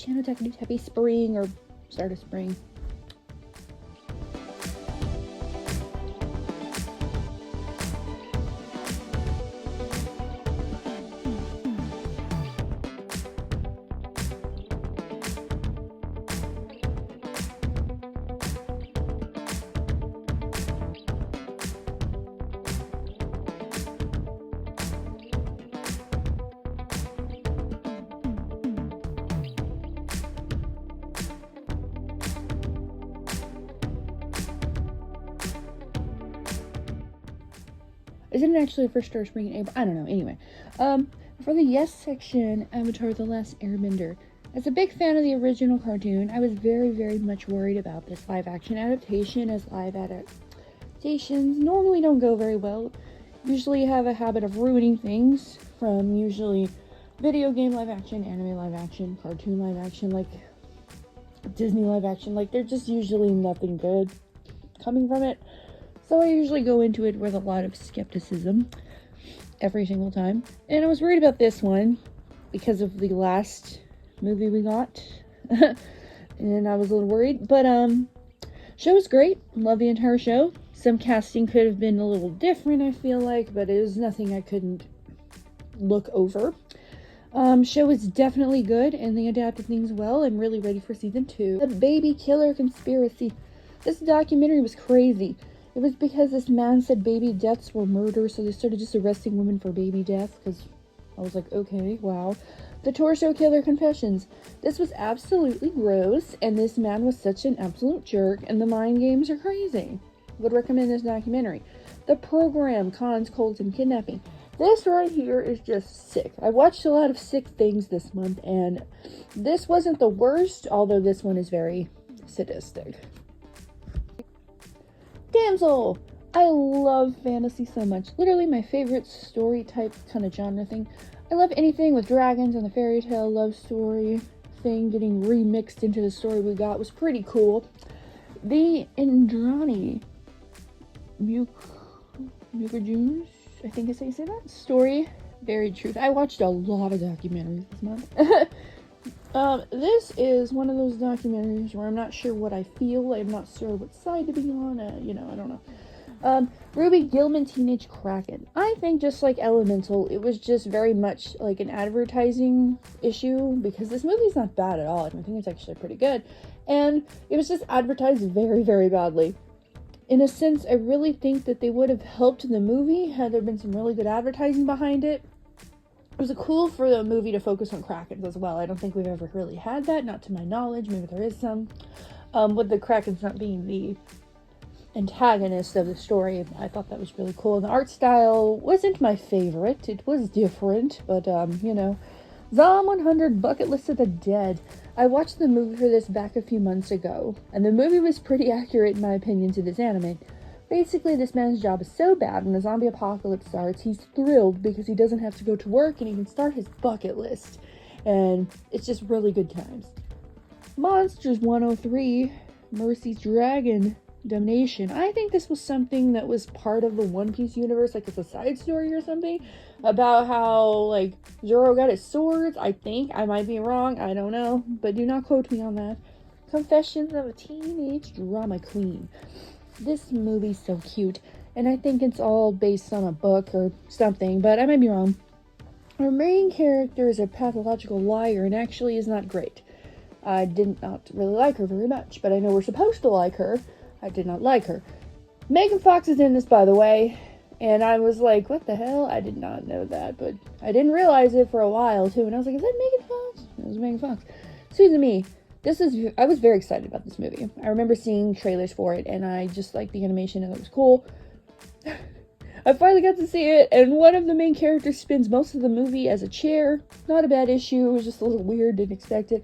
channel Tech News. Happy spring, or start of spring. Isn't it actually the first star of spring in April? I don't know. Anyway, for the yes section, Avatar: The Last Airbender. As a big fan of the original cartoon, I was very, very much worried about this live action adaptation, as live adaptations normally don't go very well. Usually have a habit of ruining things, from usually video game live action, anime live action, cartoon live action, like Disney live action. Like, there's just usually nothing good coming from it. So I usually go into it with a lot of skepticism every single time. And I was worried about this one because of the last movie we got. And I was a little worried. But show was great. Love the entire show. Some casting could have been a little different, I feel like, but it was nothing I couldn't look over. Show was definitely good, and they adapted things well. I'm really ready for season 2. The Baby Killer Conspiracy. This documentary was crazy. It was because this man said baby deaths were murder, so they started just arresting women for baby deaths, because I was like, okay, wow. The Torso Killer Confessions. This was absolutely gross, and this man was such an absolute jerk, and the mind games are crazy. Would recommend this documentary. The Program, Cons, Cults, and Kidnapping. This right here is just sick. I watched a lot of sick things this month, and this wasn't the worst, although this one is very sadistic. Damsel! I love fantasy so much. Literally my favorite story type kind of genre thing. I love anything with dragons and the fairy tale love story thing getting remixed into the story we got was pretty cool. The Indrani Mukherjee's, I think is how you say that, story, very truth. I watched a lot of documentaries this month. This is one of those documentaries where I'm not sure what I feel. I'm not sure what side to be on. I don't know. Ruby Gilman, Teenage Kraken. I think just like Elemental, it was just very much like an advertising issue, because this movie's not bad at all. I think it's actually pretty good. And it was just advertised very, very badly. In a sense, I really think that they would have helped the movie had there been some really good advertising behind it. It was cool for the movie to focus on Krakens as well. I don't think we've ever really had that, not to my knowledge. Maybe there is some. With the Krakens not being the antagonist of the story, I thought that was really cool. The art style wasn't my favorite. It was different, but, Zom 100 Bucket List of the Dead. I watched the movie for this back a few months ago, and the movie was pretty accurate in my opinion to this anime. Basically, this man's job is so bad when a zombie apocalypse starts, he's thrilled because he doesn't have to go to work and he can start his bucket list. And it's just really good times. Monsters 103, Mercy's Dragon Damnation. I think this was something that was part of the One Piece universe, like it's a side story or something, about how, like, Zoro got his swords, I think. I might be wrong, I don't know, but do not quote me on that. Confessions of a Teenage Drama Queen. This movie's so cute, and I think it's all based on a book or something, but I might be wrong. Our main character is a pathological liar and actually is not great. I did not really like her very much, but I know we're supposed to like her. I did not like her. Megan Fox is in this, by the way, and I was like, what the hell? I did not know that, but I didn't realize it for a while, too, and I was like, is that Megan Fox? It was Megan Fox. Suzume. I was very excited about this movie. I remember seeing trailers for it, and I just liked the animation, and it was cool. I finally got to see it, and one of the main characters spends most of the movie as a chair. Not a bad issue, it was just a little weird, didn't expect it.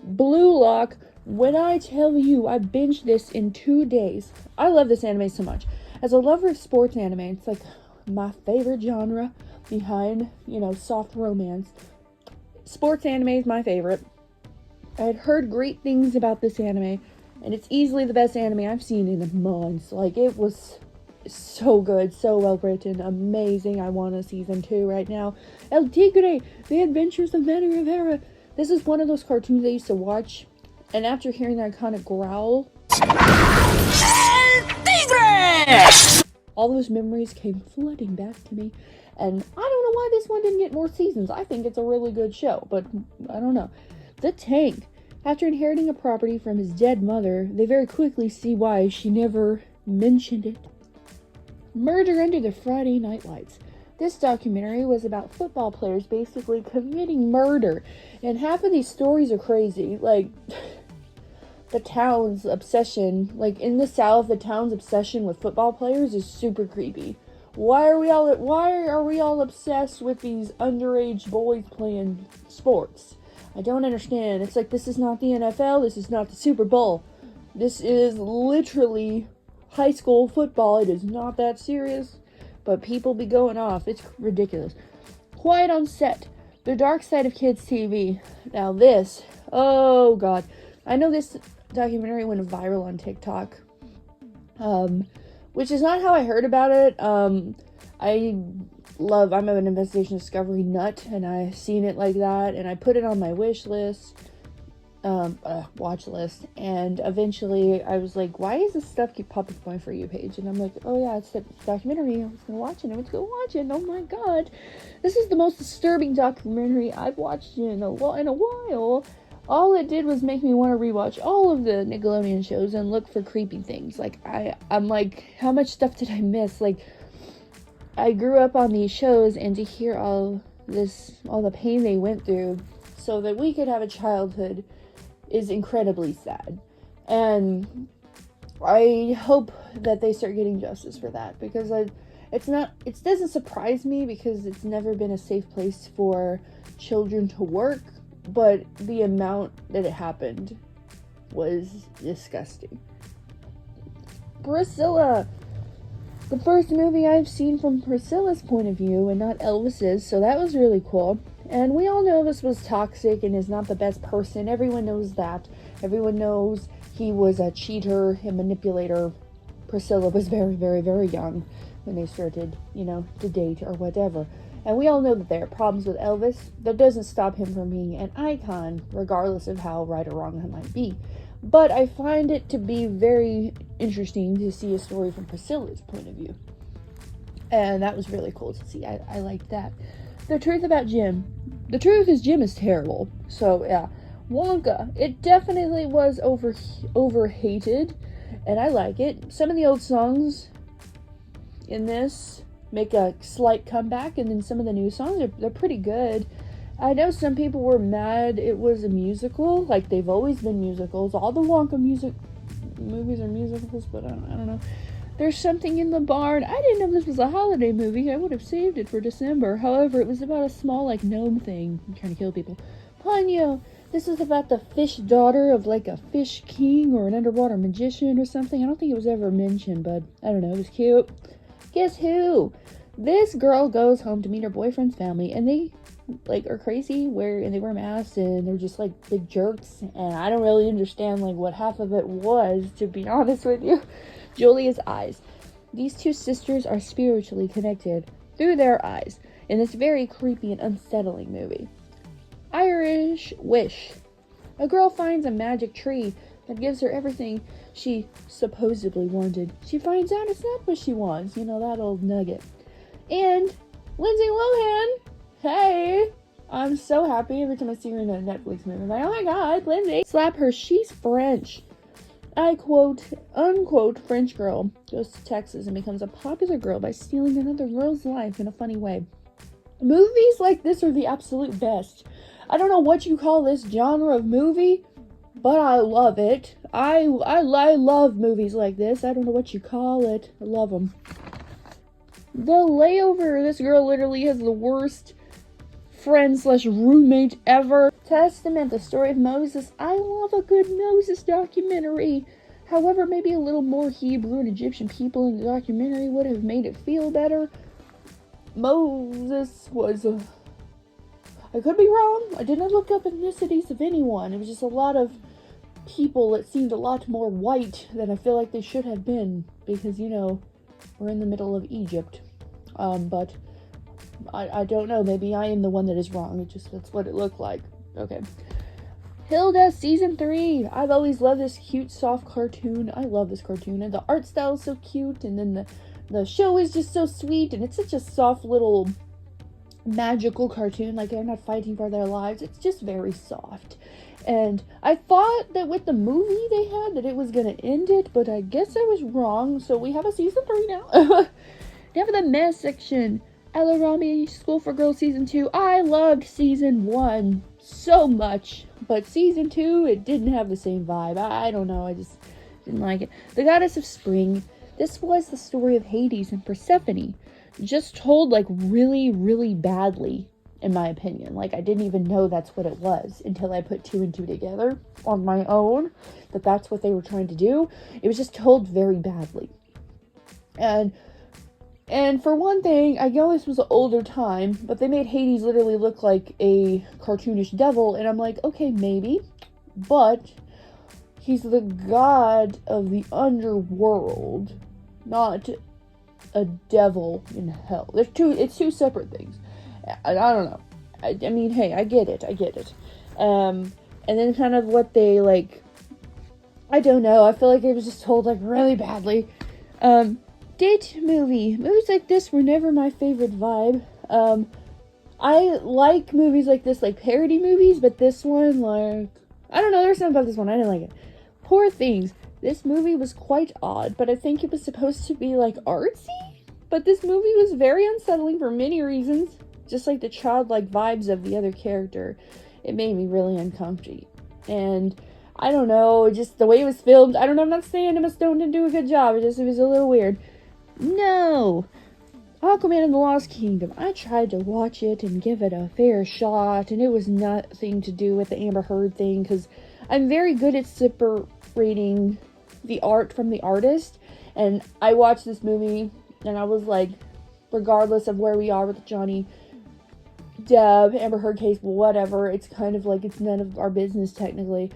Blue Lock, when I tell you I binged this in 2 days. I love this anime so much. As a lover of sports anime, it's like my favorite genre behind, soft romance. Sports anime is my favorite. I had heard great things about this anime, and it's easily the best anime I've seen in months. Like, it was so good, so well written, amazing. I want a season 2 right now. El Tigre, The Adventures of Manny Rivera. This is one of those cartoons I used to watch, and after hearing that kind of growl, all those memories came flooding back to me. And I don't know why this one didn't get more seasons. I think it's a really good show, but I don't know. The Tank. After inheriting a property from his dead mother, they very quickly see why she never mentioned it. Murder Under the Friday Night Lights. This documentary was about football players basically committing murder. And half of these stories are crazy. Like, the town's obsession, like in the South, the town's obsession with football players is super creepy. Why are we all obsessed with these underage boys playing sports? I don't understand. It's like, this is not the NFL, this is not the Super Bowl. This is literally high school football. It is not that serious, but people be going off. It's ridiculous. Quiet on Set. The Dark Side of Kids TV. Now this, oh god. I know this documentary went viral on TikTok, which is not how I heard about it. I'm an investigation discovery nut, and I seen it like that, and I put it on my watch list, and eventually I was like, why does this stuff keep popping up on my For You page? And I'm like, oh yeah, it's that documentary, I was gonna watch it, oh my god, this is the most disturbing documentary I've watched in a while. All it did was make me want to rewatch all of the Nickelodeon shows and look for creepy things. Like, I'm like, how much stuff did I miss? Like, I grew up on these shows, and to hear all the pain they went through so that we could have a childhood is incredibly sad. And I hope that they start getting justice for that, because it doesn't surprise me, because it's never been a safe place for children to work. But the amount that it happened was disgusting. Priscilla. The first movie I've seen from Priscilla's point of view and not Elvis's, so that was really cool. And we all know Elvis was toxic and is not the best person. Everyone knows that. Everyone knows he was a cheater, a manipulator. Priscilla was very, very, very young when they started, to date or whatever. And we all know that there are problems with Elvis. That doesn't stop him from being an icon, regardless of how right or wrong that might be. But I find it to be very interesting to see a story from Priscilla's point of view. And that was really cool to see. I liked that. The truth about Jim. The truth is Jim is terrible. So, yeah. Wonka. It definitely was overhated. And I like it. Some of the old songs in this make a slight comeback, and then some of the new songs they're pretty good. I know some people were mad it was a musical, like they've always been musicals. All the Wonka movies are musicals, but I don't know. There's Something in the Barn. I didn't know this was a holiday movie. I would have saved it for December. However, it was about a small, gnome thing trying to kill people. Ponyo. This is about the fish daughter of, a fish king or an underwater magician or something. I don't think it was ever mentioned, but I don't know. It was cute. Guess who? This girl goes home to meet her boyfriend's family, and they are crazy and they wear masks, and they're just big jerks, and I don't really understand what half of it was, to be honest with you. Julia's eyes. These two sisters are spiritually connected through their eyes in this very creepy and unsettling movie. Irish Wish. A girl finds a magic tree that gives her everything she supposedly wanted. She finds out it's not what she wants, that old nugget. And Lindsay Lohan, hey, I'm so happy every time I see her in a Netflix movie. I'm like, oh my god, Lindsay. Slap her, she's French. I quote, unquote, French girl goes to Texas and becomes a popular girl by stealing another girl's life in a funny way. Movies like this are the absolute best. I don't know what you call this genre of movie, but I love it. I love movies like this. I don't know what you call it. I love them. The Layover. This girl literally has the worst friend/roommate ever. Testament, the story of Moses. I love a good Moses documentary. However, maybe a little more Hebrew and Egyptian people in the documentary would have made it feel better. Moses was I could be wrong. I didn't look up ethnicities of anyone. It was just a lot of people that seemed a lot more white than I feel like they should have been, because, we're in the middle of Egypt. But I don't know. Maybe I am the one that is wrong. That's what it looked like. Okay. Hilda Season 3. I've always loved this cute, soft cartoon. I love this cartoon. And the art style is so cute. And then the show is just so sweet. And it's such a soft little magical cartoon. Like, they're not fighting for their lives. It's just very soft. And I thought that with the movie they had that it was going to end it. But I guess I was wrong. So we have a Season 3 now. Now for the mess section. Ella Rami School for Girls Season 2. I loved Season 1 so much, but Season 2, it didn't have the same vibe. I don't know, I just didn't like it. The Goddess of Spring. This was the story of Hades and Persephone, just told like really, really badly, in my opinion. Like, I didn't even know that's what it was until I put 2 and 2 together on my own, that that's what they were trying to do. It was just told very badly. And for one thing, I know this was an older time, but they made Hades literally look like a cartoonish devil, and I'm like, okay, maybe, but he's the god of the underworld, not a devil in hell. It's two separate things. I don't know. I mean, hey, I get it. And then kind of what they, like, I don't know, I feel like it was just told, like, really badly. Date movie. Movies like this were never my favorite vibe. I like movies like this, like parody movies, but this one, like, I don't know, there's something about this one, I didn't like it. Poor Things. This movie was quite odd, but I think it was supposed to be, like, artsy? But this movie was very unsettling for many reasons. Just like the childlike vibes of the other character. It made me really uncomfy. And I don't know, just the way it was filmed, I don't know, I'm not saying Emma Stone didn't do a good job, it was a little weird. No! Aquaman and the Lost Kingdom. I tried to watch it and give it a fair shot, and it was nothing to do with the Amber Heard thing, because I'm very good at separating the art from the artist, and I watched this movie, and I was like, regardless of where we are with Johnny Depp, Amber Heard case, whatever, it's kind of like, it's none of our business, technically.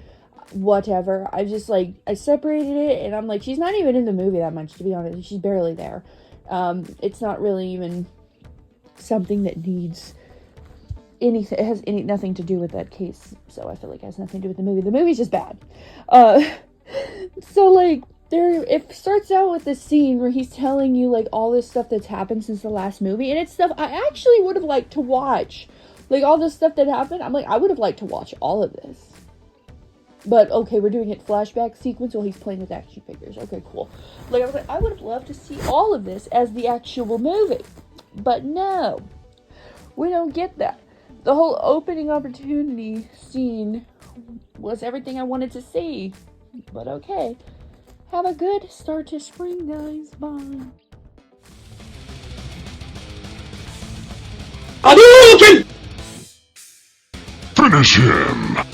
Whatever. I just, like, I separated it, and I'm like, she's not even in the movie that much, to be honest. She's barely there. It's not really even something that needs anything. It has nothing to do with that case, so I feel like it has nothing to do with the movie. The movie's just bad. So, like, it starts out with this scene where he's telling you, like, all this stuff that's happened since the last movie, and it's stuff I actually would have liked to watch. Like, all this stuff that happened, I'm like, I would have liked to watch all of this. But, okay, we're doing it flashback sequence while he's playing with action figures. Okay, cool. Like, I was like, I would have loved to see all of this as the actual movie. But no. We don't get that. The whole opening opportunity scene was everything I wanted to see. But okay. Have a good start to spring, guys. Bye. Hadouken! Finish him!